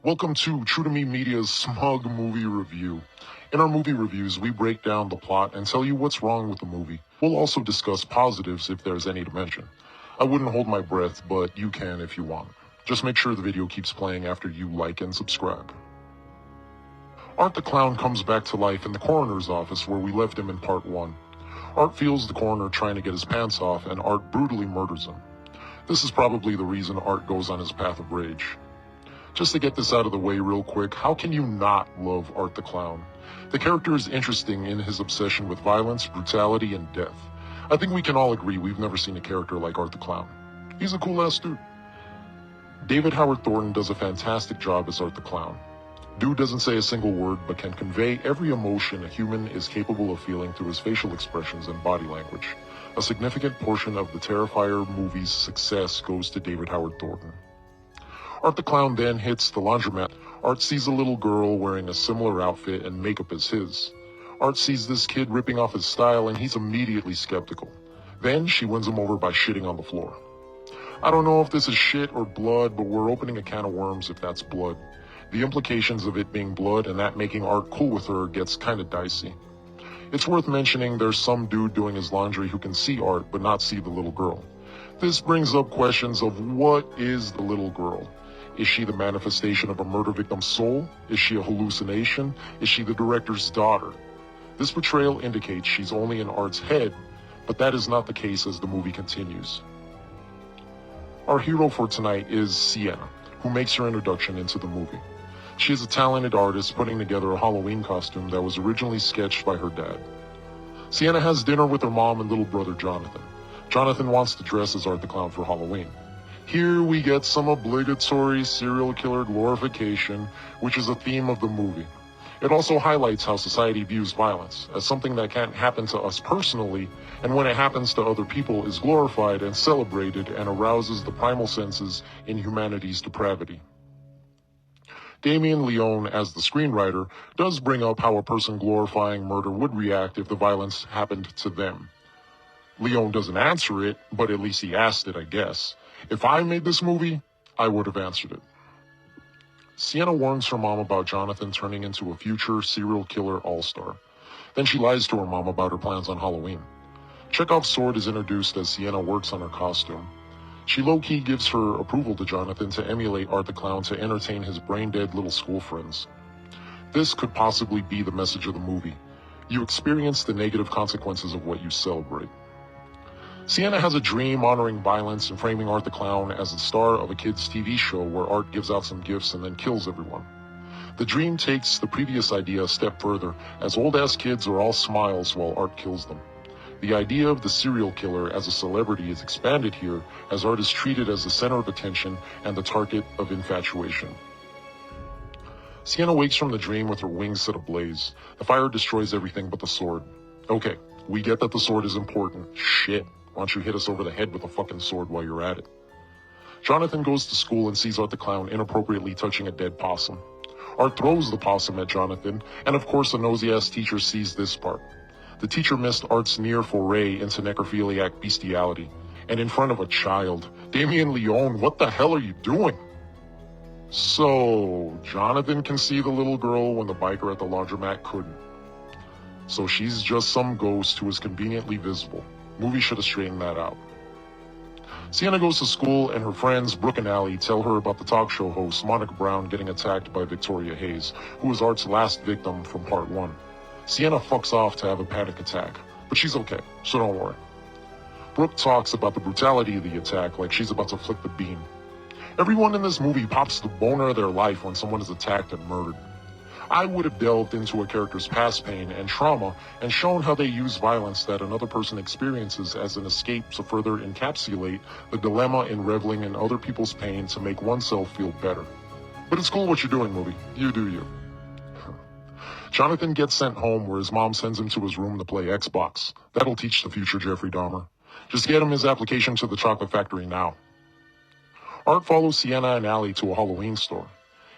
Welcome to True to Me Media's SMUG movie review. In our movie reviews, we break down the plot and tell you what's wrong with the movie. We'll also discuss positives if there's any to mention. I wouldn't hold my breath, but you can if you want. Just make sure the video keeps playing after you like and subscribe. Art the Clown comes back to life in the coroner's office where we left him in part 1. Art feels the coroner trying to get his pants off, and Art brutally murders him. This is probably the reason Art goes on his path of rage. Just to get this out of the way real quick, how can you not love Art the Clown? The character is interesting in his obsession with violence, brutality, and death. I think we can all agree we've never seen a character like Art the Clown. He's a cool-ass dude. David Howard Thornton does a fantastic job as Art the Clown. Dude doesn't say a single word, but can convey every emotion a human is capable of feeling through his facial expressions and body language. A significant portion of the Terrifier movie's success goes to David Howard Thornton. Art the Clown then hits the laundromat. Art sees a little girl wearing a similar outfit and makeup as his. Art sees this kid ripping off his style and he's immediately skeptical. Then she wins him over by shitting on the floor. I don't know if this is shit or blood, but we're opening a can of worms if that's blood. The implications of it being blood and that making Art cool with her gets kinda dicey. It's worth mentioning there's some dude doing his laundry who can see Art but not see the little girl. This brings up questions of what is the little girl? Is she the manifestation of a murder victim's soul? Is she a hallucination? Is she the director's daughter? This portrayal indicates she's only in Art's head, but that is not the case as the movie continues. Our hero for tonight is Sienna, who makes her introduction into the movie. She is a talented artist putting together a Halloween costume that was originally sketched by her dad. Sienna has dinner with her mom and little brother Jonathan. Jonathan wants to dress as Art the Clown for Halloween. Here we get some obligatory serial killer glorification, which is a theme of the movie. It also highlights how society views violence as something that can't happen to us personally, and when it happens to other people is glorified and celebrated and arouses the primal senses in humanity's depravity. Damien Leone, as the screenwriter, does bring up how a person glorifying murder would react if the violence happened to them. Leone doesn't answer it, but at least he asked it, I guess. If I made this movie, I would have answered it. Sienna warns her mom about Jonathan turning into a future serial killer all-star. Then she lies to her mom about her plans on Halloween. Chekhov's sword is introduced as Sienna works on her costume. She low-key gives her approval to Jonathan to emulate Art the Clown to entertain his brain-dead little school friends. This could possibly be the message of the movie. You experience the negative consequences of what you celebrate. Sienna has a dream honoring violence and framing Art the Clown as the star of a kid's TV show where Art gives out some gifts and then kills everyone. The dream takes the previous idea a step further, as old-ass kids are all smiles while Art kills them. The idea of the serial killer as a celebrity is expanded here, as Art is treated as the center of attention and the target of infatuation. Sienna wakes from the dream with her wings set ablaze. The fire destroys everything but the sword. Okay, we get that the sword is important. Shit. Why don't you hit us over the head with a fucking sword while you're at it? Jonathan goes to school and sees Art the Clown inappropriately touching a dead possum. Art throws the possum at Jonathan, and of course a nosy-ass teacher sees this part. The teacher missed Art's near foray into necrophiliac bestiality. And in front of a child. Damien Leone, what the hell are you doing? So, Jonathan can see the little girl when the biker at the laundromat couldn't. So she's just some ghost who is conveniently visible. Movie should have straightened that out. Sienna goes to school and her friends, Brooke and Allie, tell her about the talk show host, Monica Brown, getting attacked by Victoria Hayes, who was Art's last victim from part 1. Sienna fucks off to have a panic attack, but she's okay, so don't worry. Brooke talks about the brutality of the attack like she's about to flick the beam. Everyone in this movie pops the boner of their life when someone is attacked and murdered. I would have delved into a character's past pain and trauma and shown how they use violence that another person experiences as an escape to further encapsulate the dilemma in reveling in other people's pain to make oneself feel better. But it's cool what you're doing, movie. You do you. Jonathan gets sent home where his mom sends him to his room to play Xbox. That'll teach the future Jeffrey Dahmer. Just get him his application to the chocolate factory now. Art follows Sienna and Allie to a Halloween store.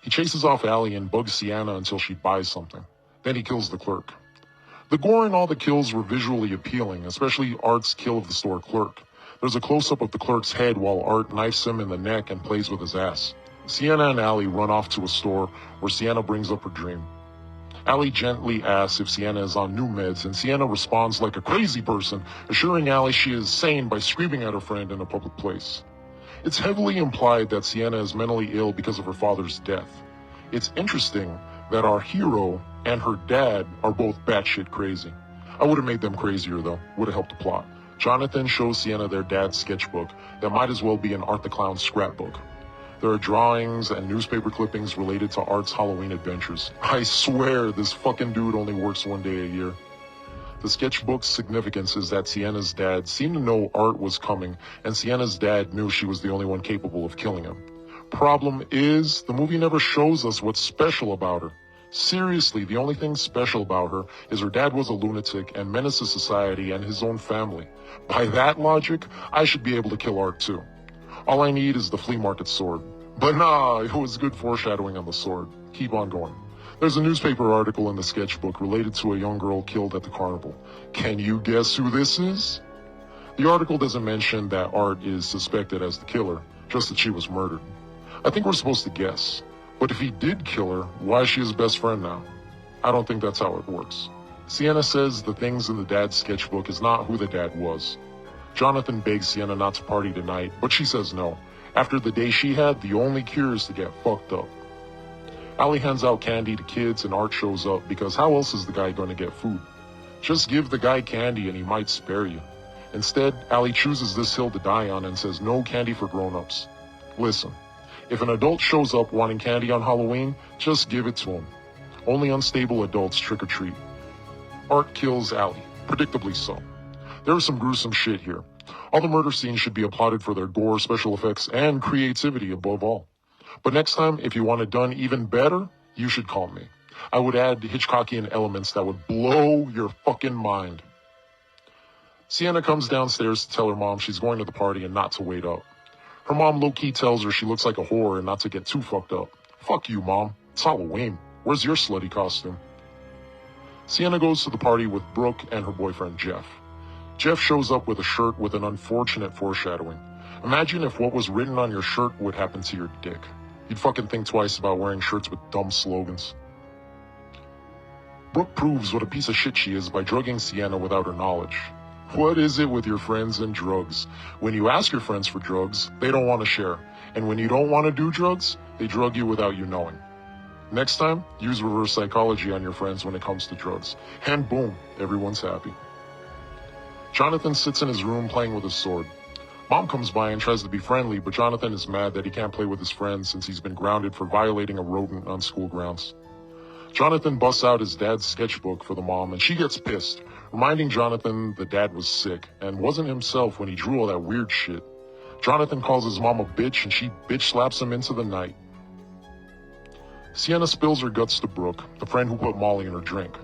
He chases off Allie and bugs Sienna until she buys something. Then he kills the clerk. The gore in all the kills were visually appealing, especially Art's kill of the store clerk. There's a close-up of the clerk's head while Art knifes him in the neck and plays with his ass. Sienna and Allie run off to a store where Sienna brings up her dream. Allie gently asks if Sienna is on new meds, and Sienna responds like a crazy person, assuring Allie she is sane by screaming at her friend in a public place. It's heavily implied that Sienna is mentally ill because of her father's death. It's interesting that our hero and her dad are both batshit crazy. I would have made them crazier though, would have helped the plot. Jonathan shows Sienna their dad's sketchbook that might as well be an Art the Clown's scrapbook. There are drawings and newspaper clippings related to Art's Halloween adventures. I swear this fucking dude only works one day a year. The sketchbook's significance is that Sienna's dad seemed to know Art was coming, and Sienna's dad knew she was the only one capable of killing him. Problem is, the movie never shows us what's special about her. Seriously, the only thing special about her is her dad was a lunatic and menaced to society and his own family. By that logic, I should be able to kill Art too. All I need is the flea market sword. But nah, it was good foreshadowing on the sword. Keep on going. There's a newspaper article in the sketchbook related to a young girl killed at the carnival. Can you guess who this is? The article doesn't mention that Art is suspected as the killer, just that she was murdered. I think we're supposed to guess. But if he did kill her, why is she his best friend now? I don't think that's how it works. Sienna says the things in the dad's sketchbook is not who the dad was. Jonathan begs Sienna not to party tonight, but she says no. After the day she had, the only cure is to get fucked up. Allie hands out candy to kids and Art shows up because how else is the guy going to get food? Just give the guy candy and he might spare you. Instead, Allie chooses this hill to die on and says no candy for grown-ups. Listen, if an adult shows up wanting candy on Halloween, just give it to him. Only unstable adults trick-or-treat. Art kills Allie, predictably so. There is some gruesome shit here. All the murder scenes should be applauded for their gore, special effects, and creativity above all. But next time, if you want it done even better, you should call me. I would add Hitchcockian elements that would blow your fucking mind. Sienna comes downstairs to tell her mom she's going to the party and not to wait up. Her mom low-key tells her she looks like a whore and not to get too fucked up. Fuck you, Mom. It's Halloween. Where's your slutty costume? Sienna goes to the party with Brooke and her boyfriend, Jeff. Jeff shows up with a shirt with an unfortunate foreshadowing. Imagine if what was written on your shirt would happen to your dick. You'd fucking think twice about wearing shirts with dumb slogans. Brooke proves what a piece of shit she is by drugging Sienna without her knowledge. What is it with your friends and drugs? When you ask your friends for drugs, they don't want to share. And when you don't want to do drugs, they drug you without you knowing. Next time, use reverse psychology on your friends when it comes to drugs. And boom, everyone's happy. Jonathan sits in his room playing with his sword. Mom comes by and tries to be friendly, but Jonathan is mad that he can't play with his friends since he's been grounded for violating a rodent on school grounds. Jonathan busts out his dad's sketchbook for the mom and she gets pissed, reminding Jonathan the dad was sick and wasn't himself when he drew all that weird shit. Jonathan calls his mom a bitch and she bitch slaps him into the night. Sienna spills her guts to Brooke, the friend who put Molly in her drink.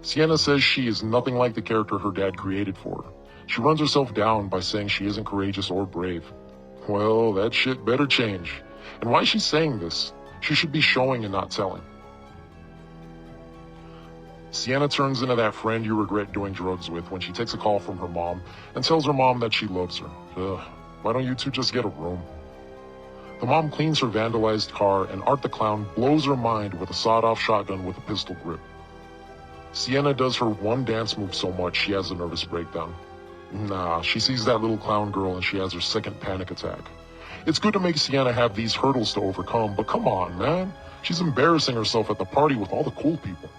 Sienna says she is nothing like the character her dad created for her. She runs herself down by saying she isn't courageous or brave. Well, that shit better change. And why is she saying this? She should be showing and not telling. Sienna turns into that friend you regret doing drugs with when she takes a call from her mom and tells her mom that she loves her. Ugh, why don't you two just get a room? The mom cleans her vandalized car and Art the Clown blows her mind with a sawed-off shotgun with a pistol grip. Sienna does her one dance move so much she has a nervous breakdown. Nah, she sees that little clown girl and she has her second panic attack. It's good to make Sienna have these hurdles to overcome, but come on, man. She's embarrassing herself at the party with all the cool people.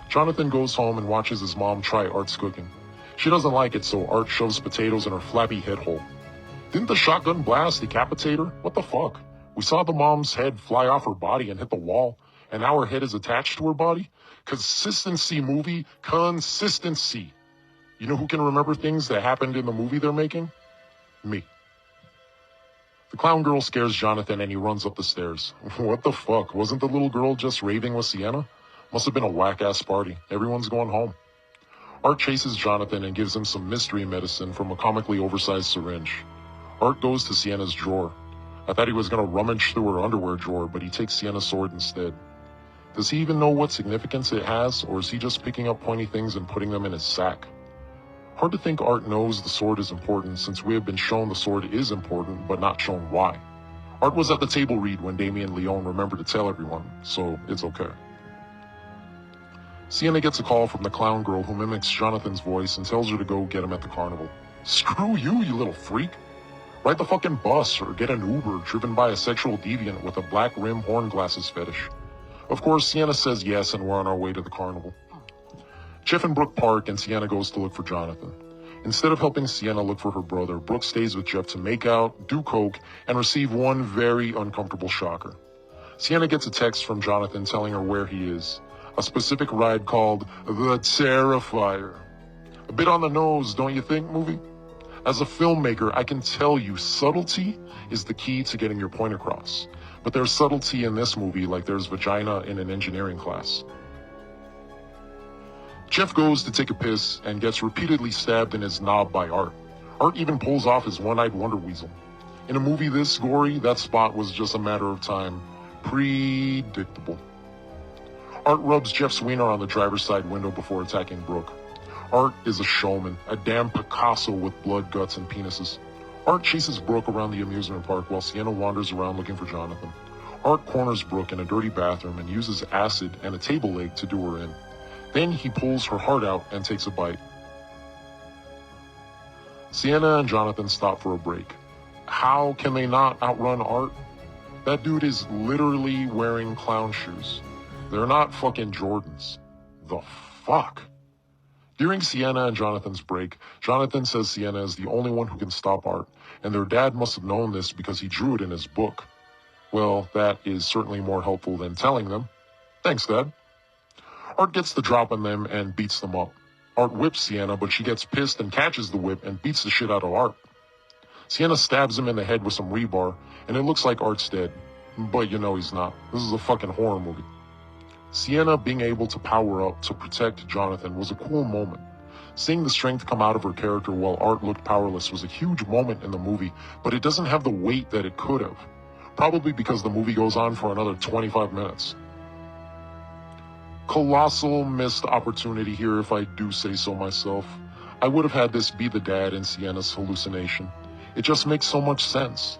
Jonathan goes home and watches his mom try Art's cooking. She doesn't like it, so Art shoves potatoes in her flappy head hole. Didn't the shotgun blast decapitate her? What the fuck? We saw the mom's head fly off her body and hit the wall, and now her head is attached to her body? Consistency, movie. Consistency. You know who can remember things that happened in the movie they're making? Me. The clown girl scares Jonathan and he runs up the stairs. What the fuck? Wasn't the little girl just raving with Sienna? Must have been a whack-ass party. Everyone's going home. Art chases Jonathan and gives him some mystery medicine from a comically oversized syringe. Art goes to Sienna's drawer. I thought he was going to rummage through her underwear drawer, but he takes Sienna's sword instead. Does he even know what significance it has, or is he just picking up pointy things and putting them in his sack? Hard to think Art knows the sword is important, since we have been shown the sword is important, but not shown why. Art was at the table read when Damien Leone remembered to tell everyone, so it's okay. Sienna gets a call from the clown girl who mimics Jonathan's voice and tells her to go get him at the carnival. Screw you, you little freak. Ride the fucking bus or get an Uber driven by a sexual deviant with a black rim horn glasses fetish. Of course, Sienna says yes and we're on our way to the carnival. Jeff and Brooke park and Sienna goes to look for Jonathan. Instead of helping Sienna look for her brother, Brooke stays with Jeff to make out, do coke, and receive one very uncomfortable shocker. Sienna gets a text from Jonathan telling her where he is. A specific ride called the Terrifier. A bit on the nose, don't you think, movie? As a filmmaker, I can tell you subtlety is the key to getting your point across. But there's subtlety in this movie like there's vagina in an engineering class. Jeff goes to take a piss and gets repeatedly stabbed in his knob by Art. Art even pulls off his one-eyed wonder weasel. In a movie this gory, that spot was just a matter of time. Predictable. Art rubs Jeff's wiener on the driver's side window before attacking Brooke. Art is a showman, a damn Picasso with blood, guts, and penises. Art chases Brooke around the amusement park while Sienna wanders around looking for Jonathan. Art corners Brooke in a dirty bathroom and uses acid and a table leg to do her in. Then he pulls her heart out and takes a bite. Sienna and Jonathan stop for a break. How can they not outrun Art? That dude is literally wearing clown shoes. They're not fucking Jordans. The fuck? During Sienna and Jonathan's break, Jonathan says Sienna is the only one who can stop Art, and their dad must have known this because he drew it in his book. Well, that is certainly more helpful than telling them. Thanks, Dad. Art gets the drop on them and beats them up. Art whips Sienna, but she gets pissed and catches the whip and beats the shit out of Art. Sienna stabs him in the head with some rebar, and it looks like Art's dead. But you know he's not. This is a fucking horror movie. Sienna being able to power up to protect Jonathan was a cool moment. Seeing the strength come out of her character while Art looked powerless was a huge moment in the movie, but it doesn't have the weight that it could have. Probably because the movie goes on for another 25 minutes. Colossal missed opportunity here if I do say so myself. I would have had this be the dad in Sienna's hallucination. It just makes so much sense.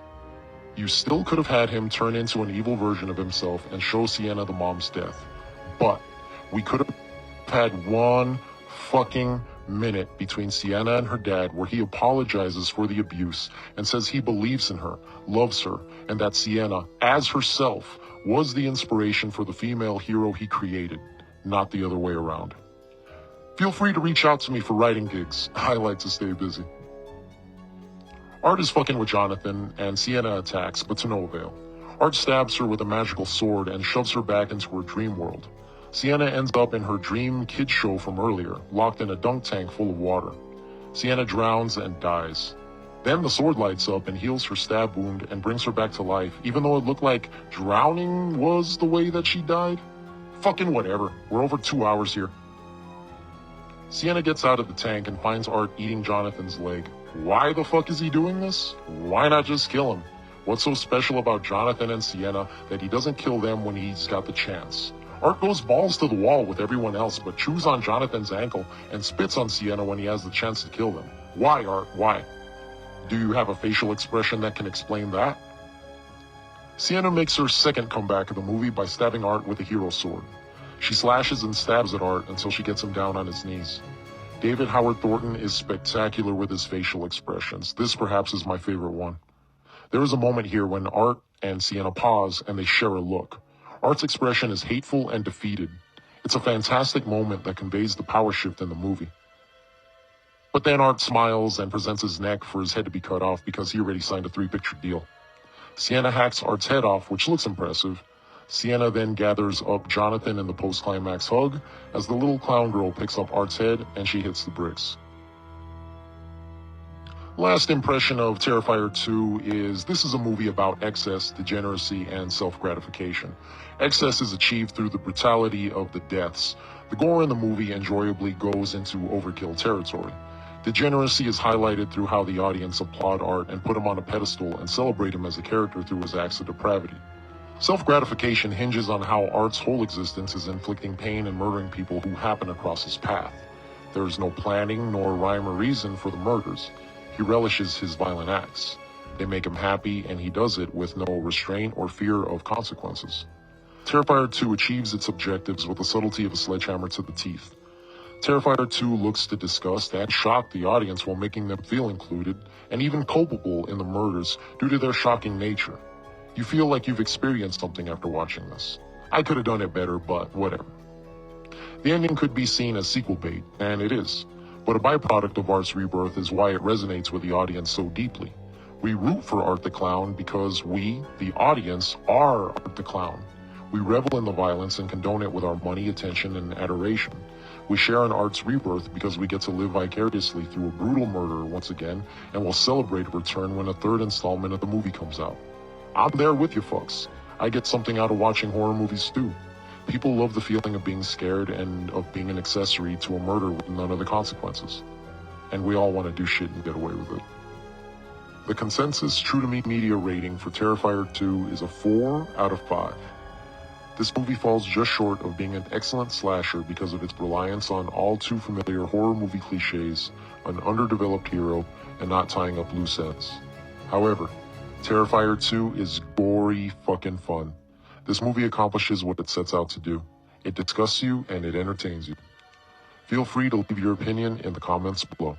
You still could have had him turn into an evil version of himself and show Sienna the mom's death. But we could have had one fucking minute between Sienna and her dad where he apologizes for the abuse and says he believes in her, loves her, and that Sienna, as herself, was the inspiration for the female hero he created, not the other way around. Feel free to reach out to me for writing gigs. I like to stay busy. Art is fucking with Jonathan, and Sienna attacks, but to no avail. Art stabs her with a magical sword and shoves her back into her dream world. Sienna ends up in her dream kid show from earlier, locked in a dunk tank full of water. Sienna drowns and dies. Then the sword lights up and heals her stab wound and brings her back to life, even though it looked like drowning was the way that she died. Fucking whatever. We're over 2 hours here. Sienna gets out of the tank and finds Art eating Jonathan's leg. Why the fuck is he doing this? Why not just kill him? What's so special about Jonathan and Sienna that he doesn't kill them when he's got the chance? Art goes balls to the wall with everyone else, but chews on Jonathan's ankle and spits on Sienna when he has the chance to kill them. Why, Art? Why? Do you have a facial expression that can explain that? Sienna makes her second comeback of the movie by stabbing Art with a hero sword. She slashes and stabs at Art until she gets him down on his knees. David Howard Thornton is spectacular with his facial expressions. This perhaps is my favorite one. There is a moment here when Art and Sienna pause and they share a look. Art's expression is hateful and defeated. It's a fantastic moment that conveys the power shift in the movie. But then Art smiles and presents his neck for his head to be cut off because he already signed a 3-picture deal. Sienna hacks Art's head off, which looks impressive. Sienna then gathers up Jonathan in the post-climax hug as the little clown girl picks up Art's head and she hits the bricks. Last impression of Terrifier 2 is this is a movie about excess, degeneracy, and self-gratification. Excess is achieved through the brutality of the deaths. The gore in the movie enjoyably goes into overkill territory. Degeneracy is highlighted through how the audience applaud Art and put him on a pedestal and celebrate him as a character through his acts of depravity. Self-gratification hinges on how Art's whole existence is inflicting pain and murdering people who happen across his path. There is no planning nor rhyme or reason for the murders. He relishes his violent acts. They make him happy, and he does it with no restraint or fear of consequences. Terrifier 2 achieves its objectives with the subtlety of a sledgehammer to the teeth. Terrifier 2 looks to disgust and shock the audience while making them feel included and even culpable in the murders due to their shocking nature. You feel like you've experienced something after watching this. I could have done it better, but whatever. The ending could be seen as sequel bait, and it is. But a byproduct of Art's rebirth is why it resonates with the audience so deeply. We root for Art the Clown because we, the audience, are Art the Clown. We revel in the violence and condone it with our money, attention, and adoration. We share in Art's rebirth because we get to live vicariously through a brutal murder once again, and will celebrate a return when a third installment of the movie comes out. I'm there with you folks. I get something out of watching horror movies too. People love the feeling of being scared and of being an accessory to a murder with none of the consequences. And we all want to do shit and get away with it. The consensus True to Me media rating for Terrifier 2 is a 4 out of 5. This movie falls just short of being an excellent slasher because of its reliance on all too familiar horror movie cliches, an underdeveloped hero, and not tying up loose ends. However, Terrifier 2 is gory fucking fun. This movie accomplishes what it sets out to do. It disgusts you and it entertains you. Feel free to leave your opinion in the comments below.